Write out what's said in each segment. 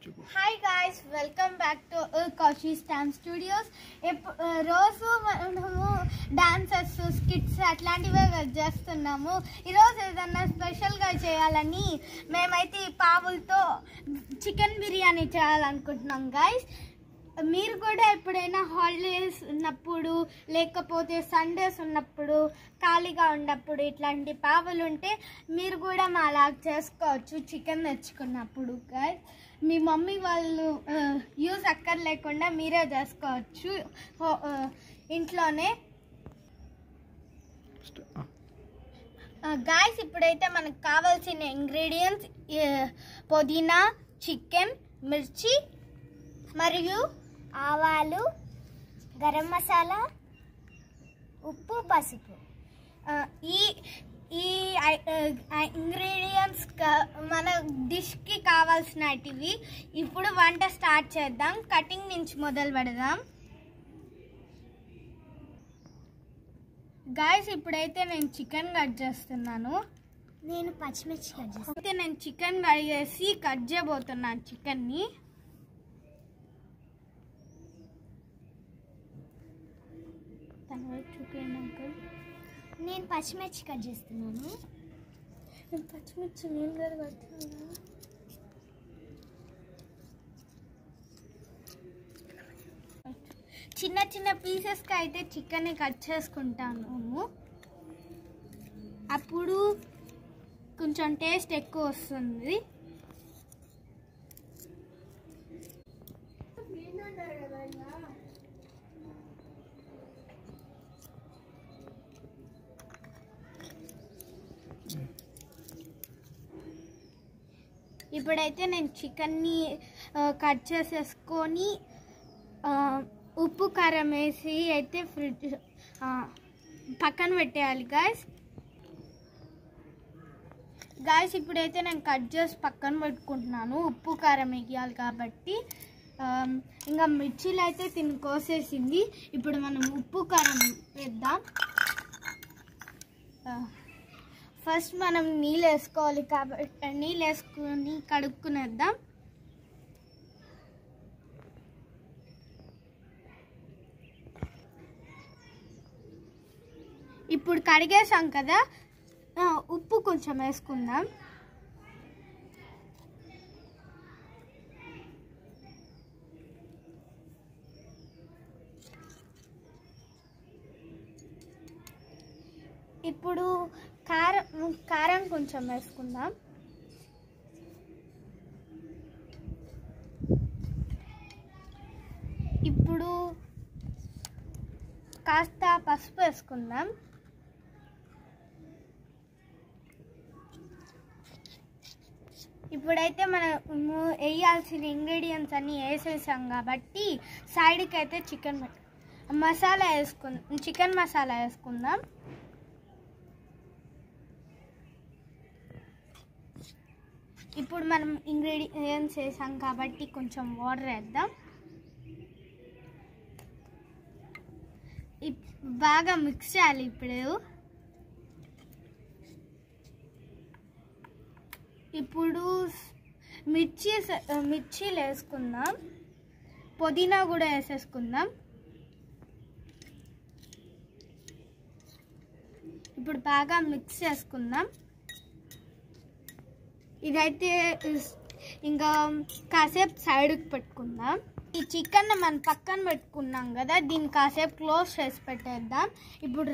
Hi guys, welcome back to Kaushi Stamp Studios. రోజు మనము dances skits అట్లాంటివే చేస్తున్నాము. ఈరోజు ఏదన్నా స్పెషల్గా చేయాలని మేమైతే ఈ పావులతో చికెన్ బిర్యానీ చేయాలనుకుంటున్నాం గైస్. మీరు కూడా ఎప్పుడైనా హాలిడేస్ ఉన్నప్పుడు లేకపోతే సండేస్ ఉన్నప్పుడు ఖాళీగా ఉన్నప్పుడు ఇట్లాంటి పావులు ఉంటే మీరు కూడా మా అలా చేసుకోవచ్చు చికెన్ తెచ్చుకున్నప్పుడు గైస్. మీ మమ్మీ వాళ్ళు యూజ్ అక్కర్లేకుండా మీరే చేసుకోవచ్చు ఇంట్లోనే గాయస్. ఇప్పుడైతే మనకు కావాల్సిన ఇంగ్రీడియంట్స్ పుదీనా, చికెన్, మిర్చి మరియు ఆవాలు, గరం మసాలా, ఉప్పు, పసుపు. ఈ ఇంగ్రీడియంట్స్ మన డిష్కి కావాల్సినవి. ఇప్పుడు వంట స్టార్ట్ చేద్దాం. కటింగ్ నుంచి మొదలు పెడదాం గాయస్. ఇప్పుడైతే నేను చికెన్ కట్ చేస్తున్నాను. నేను పచ్చిమిర్చి కట్ చేస్తాను. అయితే నేను చికెన్ కడిగేసి కట్ చేయబోతున్నాను చికెన్ని. నేను పచ్చిమిర్చి కట్ చేస్తున్నాను. పచ్చిమిర్చి నేను కూడా కడుతున్నా. చిన్న చిన్న పీసెస్కి అయితే చికెన్ని కట్ చేసుకుంటాను. అప్పుడు కొంచెం టేస్ట్ ఎక్కువ వస్తుంది. ఇప్పుడైతే నేను చికెన్ని కట్ చేసేసుకొని ఉప్పు కారం వేసి అయితే ఫ్రిడ్జ్ పక్కన పెట్టేయాలి గాయస్. ఇప్పుడైతే నేను కట్ చేసి పక్కన పెట్టుకుంటున్నాను. ఉప్పు కారం వేయాలి కాబట్టి. ఇంకా మిర్చీలు అయితే తిని కోసేసింది. ఇప్పుడు మనం ఉప్పు కారం వేద్దాం. ఫస్ట్ మనం నీళ్ళు వేసుకోవాలి కాబట్టి నీళ్ళు వేసుకొని కడుక్కునేద్దాం. ఇప్పుడు కడిగేసాం కదా, ఉప్పు కొంచెం వేసుకుందాం. ఇప్పుడు కారం కొంచెం వేసుకుందాం. ఇప్పుడు కాస్త పసుపు వేసుకుందాం. ఇప్పుడైతే మనము వేయాల్సిన ఇంగ్రీడియంట్స్ అన్నీ వేసేసాం కాబట్టి సైడ్కి అయితే చికెన్ మసాలా వేసుకుందాం. ఇప్పుడు మనం ఇంగ్రీడియంట్స్ వేసాం కాబట్టి కొంచెం వాటర్ వేద్దాం. బాగా మిక్స్ చేయాలి. ఇప్పుడు మిర్చీలు వేసుకుందాం. పుదీనా కూడా వేసేసుకుందాం. ఇప్పుడు బాగా మిక్స్ చేసుకుందాం. ఇదైతే ఇంకా కాసేపు సైడ్కి పెట్టుకుందాం. ఈ చికెన్ మనం పక్కన పెట్టుకున్నాం కదా, దీన్ని కాసేపు క్లోజ్ చేసి పెట్టేద్దాం. ఇప్పుడు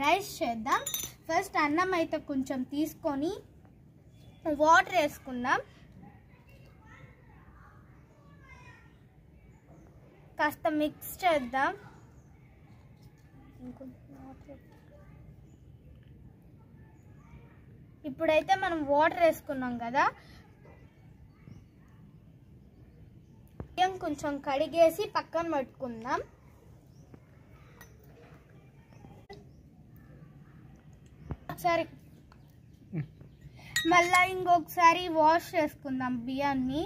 రైస్ చేద్దాం. ఫస్ట్ అన్నం అయితే కొంచెం తీసుకొని వాటర్ వేసుకుందాం. కాస్త మిక్స్ చేద్దాం. ఇప్పుడైతే మనం వాటర్ వేసుకున్నాం కదా, కొంచెం కడిగేసి పక్కన పెట్టుకుందాం. ఒకసారి మళ్ళీ ఇంకొకసారి వాష్ చేసుకుందాం బియ్యాన్ని.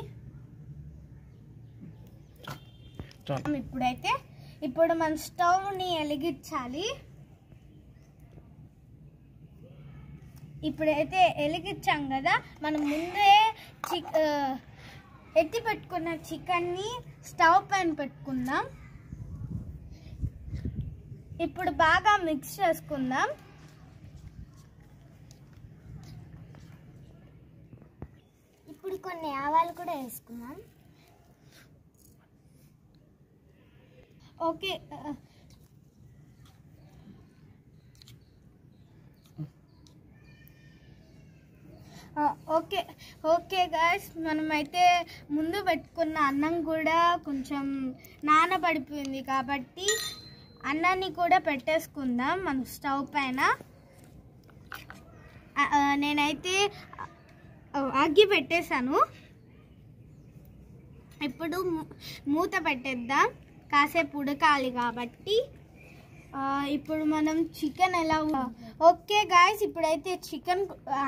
ఇప్పుడు మన స్టవ్ని వెలిగించాలి. ఇప్పుడైతే వెలిగించాం కదా, మనం ముందే ఎత్తి పెట్టుకున్న చికెన్ని స్టవ్ పైన పెట్టుకుందాం. ఇప్పుడు బాగా మిక్స్ చేసుకుందాం. ఇప్పుడు కొన్ని ఆవాలు కూడా వేసుకుందాం. ఓకే ఓకే ఓకే గాయ్స్, మనమైతే ముందు పెట్టుకున్న అన్నం కూడా కొంచెం నానబడిపోయింది కాబట్టి అన్నాన్ని కూడా పెట్టేసుకుందాం మన స్టవ్ పైన. నేనైతే అగ్గి పెట్టేశాను. ఇప్పుడు మూత పెట్టేద్దాం, కాసేపు ఉడకాలి కాబట్టి. ఇప్పుడు మనం చికెన్ ఎలా ఓకే గాయ్స్, ఇప్పుడైతే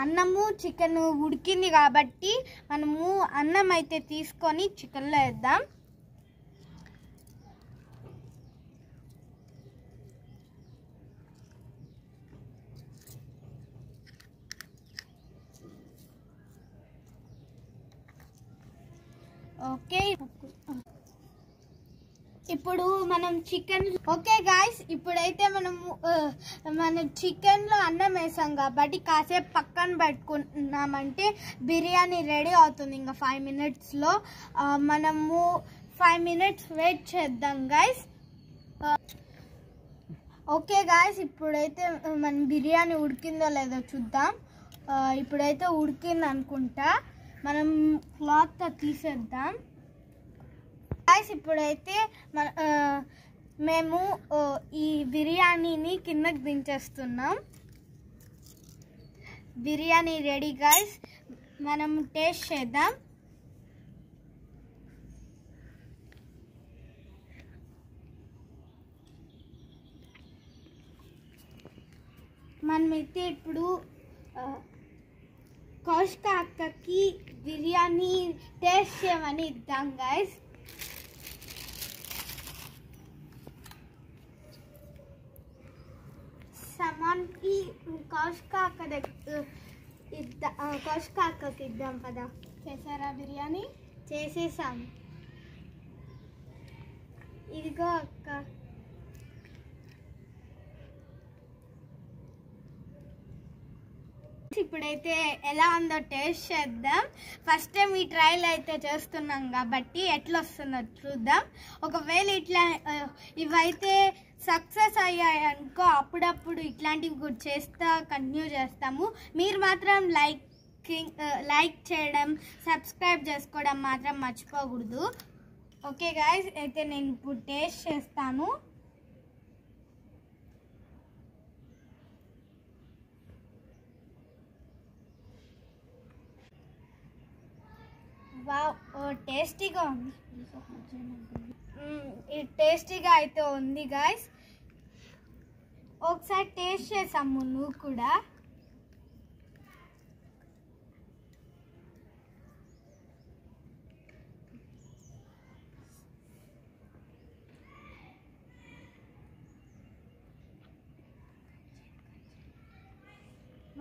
అన్నము చికెన్ ఉడికింది కాబట్టి మనము అన్నం అయితే తీసుకొని చికెన్లో వేద్దాం. ఓకే, ఇప్పుడు మనం చికెన్ ఓకే గాయ్స్, ఇప్పుడైతే మన చికెన్లో అన్నం వేసాం కాబట్టి కాసేపు పక్కన పెట్టుకున్నామంటే బిర్యానీ రెడీ అవుతుంది. ఇంకా 5 minutesలో మనము 5 minutes వెయిట్ చేద్దాం గాయ్స్. ఓకే గాయ్స్, ఇప్పుడైతే మన బిర్యానీ ఉడికిందో లేదో చూద్దాం. ఇప్పుడైతే ఉడికింది అనుకుంటా. మనం క్లాత్ తీసేద్దాం గాయ్స్. ఇప్పుడైతే మేము ఈ బిర్యానీని కిందకి దించేస్తున్నాం. బిర్యానీ రెడీ గాయ్స్, మనం టేస్ట్ చేద్దాం. మనమైతే ఇప్పుడు కౌశిక అక్కకి బిర్యానీ టేస్ట్ చేయమని ఇద్దాం గాయ్స్. సమాన్కి కౌశిక అక్కకి ఇద్దాం కదా. చేశారా బిర్యానీ? చేసేసాం. ఇదిగో అక్క. ఇప్పుడైతే ఎలా ఉందో టేస్ట్ చేద్దాం. ఫస్ట్ టైం ఈ ట్రయల్ అయితే చేస్తున్నాం కాబట్టి ఎట్లా వస్తుందో చూద్దాం. ఒకవేళ ఇవైతే సక్సెస్ అయ్యాయనుకో అప్పుడప్పుడు ఇట్లాంటివి కూడా కంటిన్యూ చేస్తాము. మీరు మాత్రం లైక్ చేయడం, సబ్స్క్రైబ్ చేసుకోవడం మాత్రం మర్చిపోకూడదు. ఓకే గాయ్స్, అయితే నేను ఇప్పుడు టేస్ట్ చేస్తాను. వావ్, టేస్టీగా ఉంది. టేస్టీగా అయితే ఉంది గాయ్స్. ఒకసారి టేస్ట్ చేసాము, నువ్వు కూడా.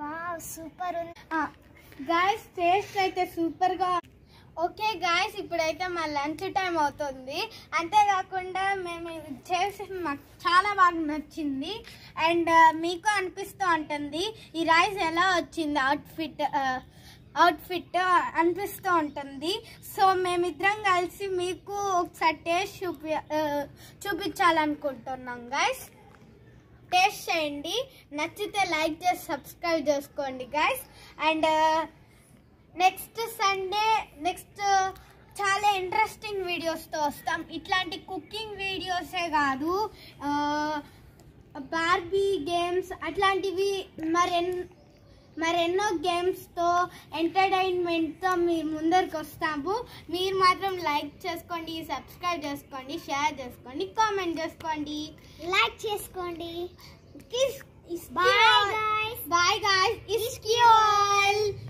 వావ్, సూపర్ ఉంది గాయ్స్, టేస్ట్ అయితే సూపర్గా. ఓకే గాయ్స్, ఇప్పుడైతే మా లంచ్ టైం అవుతుంది. అంతేకాకుండా మేము చేసి మాకు చాలా బాగా నచ్చింది. అండ్ మీకు అనిపిస్తూ ఉంటుంది ఈ రైస్ ఎలా వచ్చింది, అవుట్ఫిట్ అనిపిస్తూ ఉంటుంది. సో మేమిద్దరం కలిసి మీకు ఒకసారి టేస్ట్ చూపించాలనుకుంటున్నాం గాయ్స్. టేస్ట్ చేయండి, నచ్చితే లైక్ చేసి సబ్స్క్రైబ్ చేసుకోండి గాయ్స్. అండ్ నెక్స్ట్ సండే చాలా ఇంట్రెస్టింగ్ వీడియోస్తో వస్తాం. ఇట్లాంటి కుకింగ్ వీడియోసే కాదు, బార్బీ గేమ్స్ అట్లాంటివి మరెన్నో గేమ్స్తో ఎంటర్టైన్మెంట్తో మీ ముందరికి వస్తాము. మీరు మాత్రం లైక్ చేసుకోండి, సబ్స్క్రైబ్ చేసుకోండి, షేర్ చేసుకోండి, కామెంట్ చేసుకోండి, లైక్ చేసుకోండి. Bye guys. Iski all.